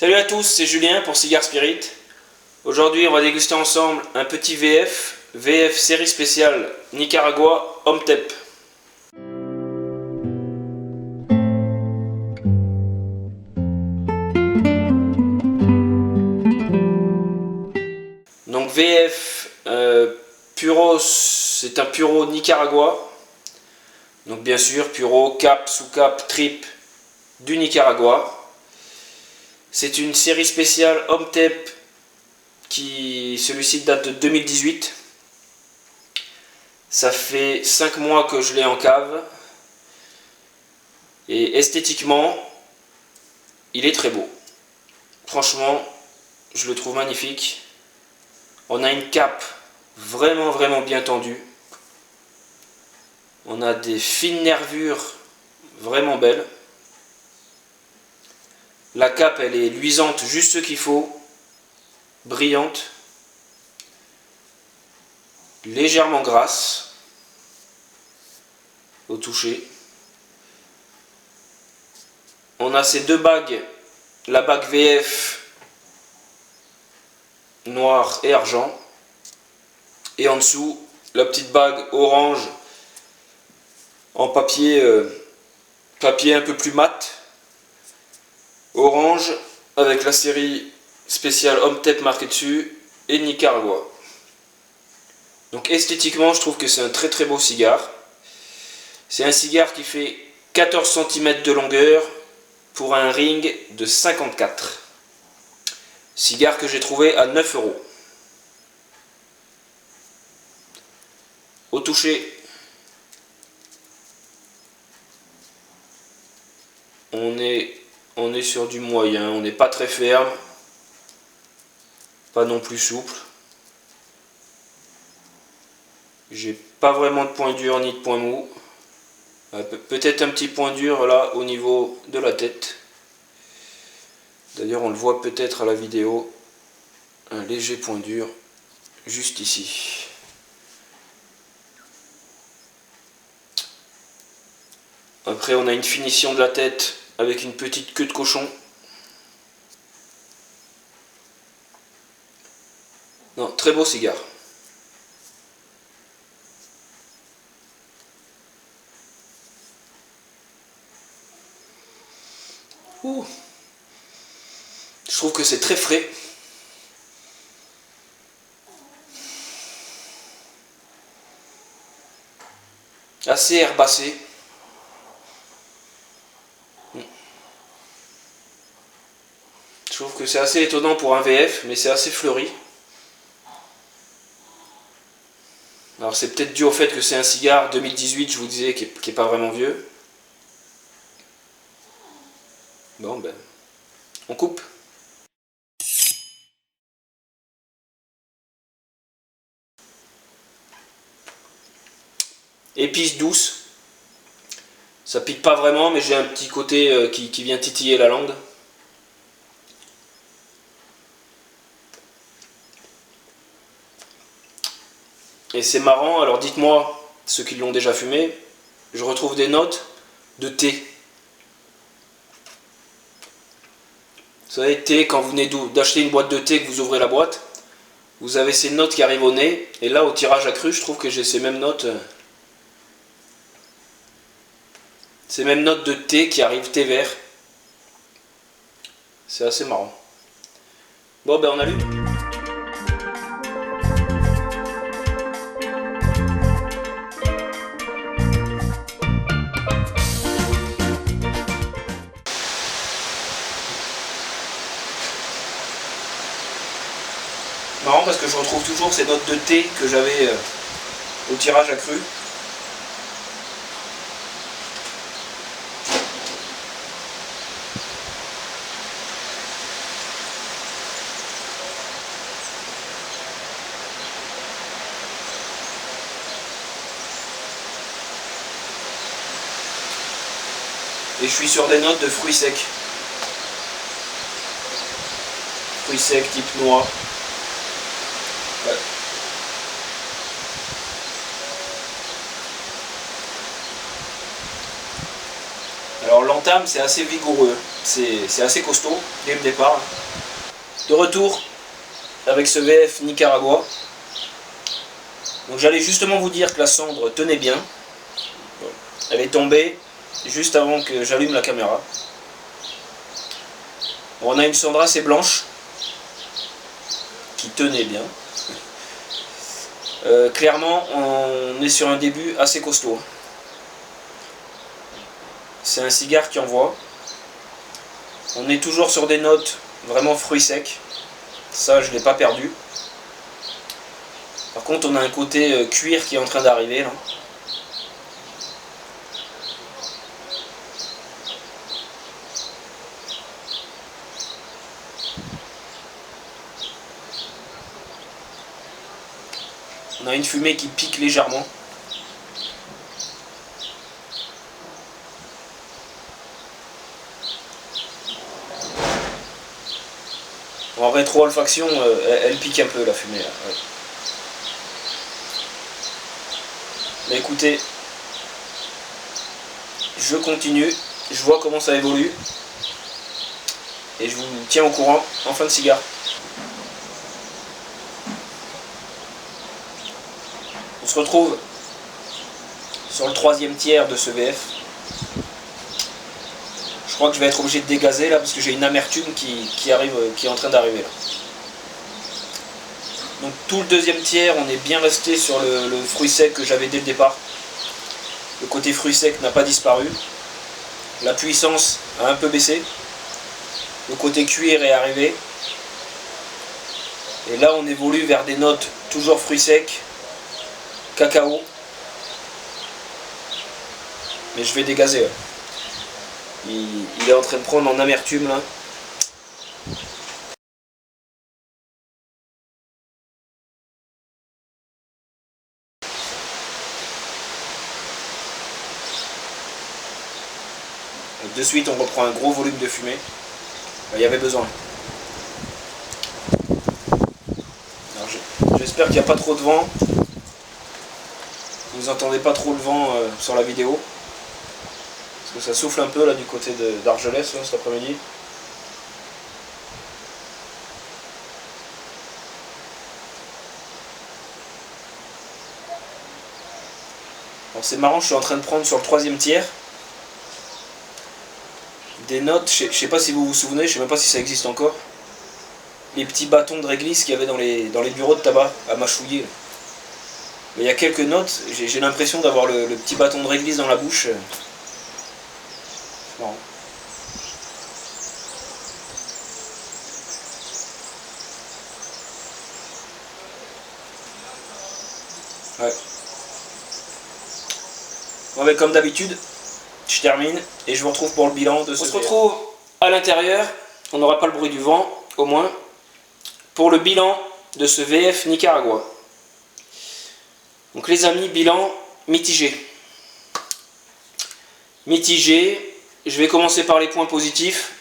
Salut à tous, c'est Julien pour Cigar Spirit. Aujourd'hui, on va déguster ensemble un petit VF série spéciale Nicaragua Omtep. Donc VF Puro, c'est un Puro Nicaragua. Donc bien sûr, Puro, cap, sous-cap, trip du Nicaragua. C'est une série spéciale Omtep celui-ci date de 2018. Ça fait 5 mois que je l'ai en cave. Et esthétiquement, il est très beau. Franchement, je le trouve magnifique. On a une cape vraiment bien tendue. On a des fines nervures vraiment belles. La cape, elle est luisante, juste ce qu'il faut. Brillante. Légèrement grasse au toucher. On a ces deux bagues, la bague VF noir et argent, et en dessous la petite bague orange en papier un peu plus mat, orange avec la série spéciale Omtep marquée dessus et Nicaragua. Donc esthétiquement, je trouve que c'est un très beau cigare. C'est un cigare qui fait 14 cm de longueur pour un ring de 54. Cigare que j'ai trouvé à 9 €. Au toucher, on est sur du moyen, on n'est pas très ferme, pas non plus souple. J'ai pas vraiment de point dur ni de point mou. Peut-être un petit point dur là au niveau de la tête. D'ailleurs on le voit peut-être à la vidéo. Un léger point dur juste ici. Après on a une finition de la tête avec une petite queue de cochon. Non, très beau cigare. Ouh. Je trouve que c'est très frais. Assez herbacé. Je trouve que c'est assez étonnant pour un VF, mais c'est assez fleuri. Alors c'est peut-être dû au fait que c'est un cigare 2018, je vous disais, qui est pas vraiment vieux. Bon ben, on coupe. Épice douce. Ça pique pas vraiment, mais j'ai un petit côté qui vient titiller la langue. Et c'est marrant, alors dites-moi, ceux qui l'ont déjà fumé, je retrouve des notes de thé. Vous savez, thé, quand vous venez d'acheter une boîte de thé, que vous ouvrez la boîte, vous avez ces notes qui arrivent au nez, et là, au tirage accru, je trouve que j'ai ces mêmes notes. Ces mêmes notes de thé qui arrivent, thé vert. C'est assez marrant. Bon, ben on allume. Marrant parce que je retrouve toujours ces notes de thé que j'avais au tirage accru. Et je suis sur des notes de fruits secs. Fruits secs type noix. Ouais. Alors l'entame c'est assez vigoureux. c'est assez costaud dès le départ. De retour avec ce VF Nicaragua. Donc j'allais justement vous dire que la cendre tenait bien. Elle est tombée juste avant que j'allume la caméra. Bon, on a une cendre assez blanche qui tenait bien. Clairement, on est sur un début assez costaud. C'est un cigare qui envoie. On est toujours sur des notes vraiment fruits secs. Ça, je ne l'ai pas perdu. Par contre, on a un côté cuir qui est en train d'arriver là. On a une fumée qui pique légèrement. En rétro-olfaction, elle pique un peu la fumée là. Ouais. Mais écoutez, je continue, je vois comment ça évolue et je vous tiens au courant en fin de cigare. On se retrouve sur le 3e tiers de ce VF. Je crois que je vais être obligé de dégazer là parce que j'ai une amertume qui est en train d'arriver là. Donc tout le 2e tiers, on est bien resté sur le fruit sec que j'avais dès le départ. Le côté fruit sec n'a pas disparu. La puissance a un peu baissé. Le côté cuir est arrivé. Et là on évolue vers des notes toujours fruits secs, cacao. Mais je vais dégazer. Ouais. Il est en train de prendre en amertume là. De suite on reprend un gros volume de fumée. Il y avait besoin. J'espère qu'il n'y a pas trop de vent. Vous n'entendez pas trop le vent sur la vidéo. Parce que ça souffle un peu là du côté d'Argelès cet après-midi. Alors c'est marrant, je suis en train de prendre sur le 3e tiers des notes, je sais pas si vous vous souvenez, je sais même pas si ça existe encore, les petits bâtons de réglisse qu'il y avait dans les bureaux de tabac à mâchouiller. Mais il y a quelques notes, j'ai l'impression d'avoir le petit bâton de réglisse dans la bouche. C'est marrant. Ouais. Bon, mais comme d'habitude, je termine et je vous retrouve pour le bilan de ce VF. On se retrouve à l'intérieur, on n'aura pas le bruit du vent, au moins, pour le bilan de ce VF Nicaragua. Donc les amis, bilan mitigé. Mitigé, je vais commencer par les points positifs.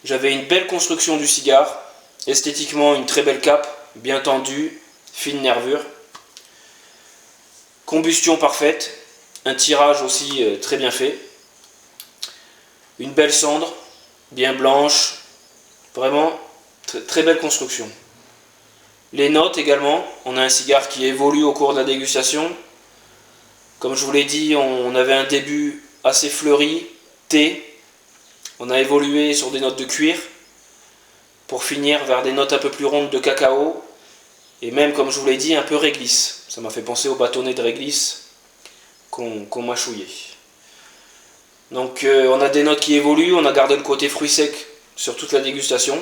J'avais une belle construction du cigare, esthétiquement une très belle cape, bien tendue, fine nervure. Combustion parfaite, un tirage aussi très bien fait. Une belle cendre, bien blanche, vraiment très belle construction. Les notes également, on a un cigare qui évolue au cours de la dégustation. Comme je vous l'ai dit, on avait un début assez fleuri, thé. On a évolué sur des notes de cuir pour finir vers des notes un peu plus rondes de cacao et même, comme je vous l'ai dit, un peu réglisse. Ça m'a fait penser au bâtonnet de réglisse qu'on mâchouillait. Donc on a des notes qui évoluent, on a gardé le côté fruits secs sur toute la dégustation.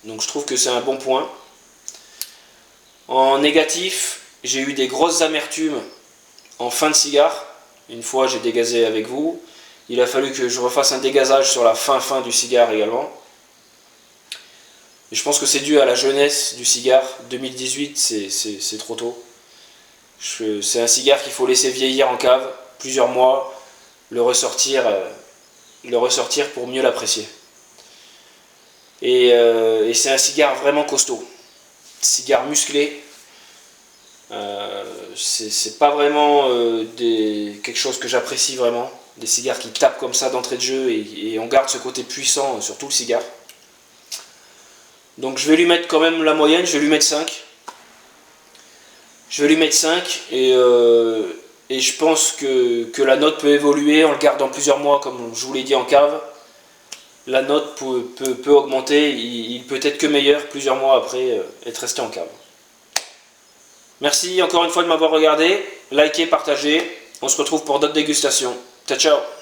Donc je trouve que c'est un bon point. En négatif, j'ai eu des grosses amertumes en fin de cigare. Une fois j'ai dégazé avec vous. Il a fallu que je refasse un dégazage sur la fin du cigare également. Et je pense que c'est dû à la jeunesse du cigare. 2018, c'est trop tôt. C'est un cigare qu'il faut laisser vieillir en cave plusieurs mois, le ressortir pour mieux l'apprécier. Et c'est un cigare vraiment costaud. Cigare musclé. C'est pas vraiment quelque chose que j'apprécie vraiment. Des cigares qui tapent comme ça d'entrée de jeu et on garde ce côté puissant sur tout le cigare. Donc je vais lui mettre quand même la moyenne, je vais lui mettre 5. Je vais lui mettre 5 et je pense que la note peut évoluer en le gardant plusieurs mois comme je vous l'ai dit en cave. La note peut augmenter, il peut être que meilleur plusieurs mois après être resté en cave. Merci encore une fois de m'avoir regardé, likez, partagez, on se retrouve pour d'autres dégustations. Ciao ciao.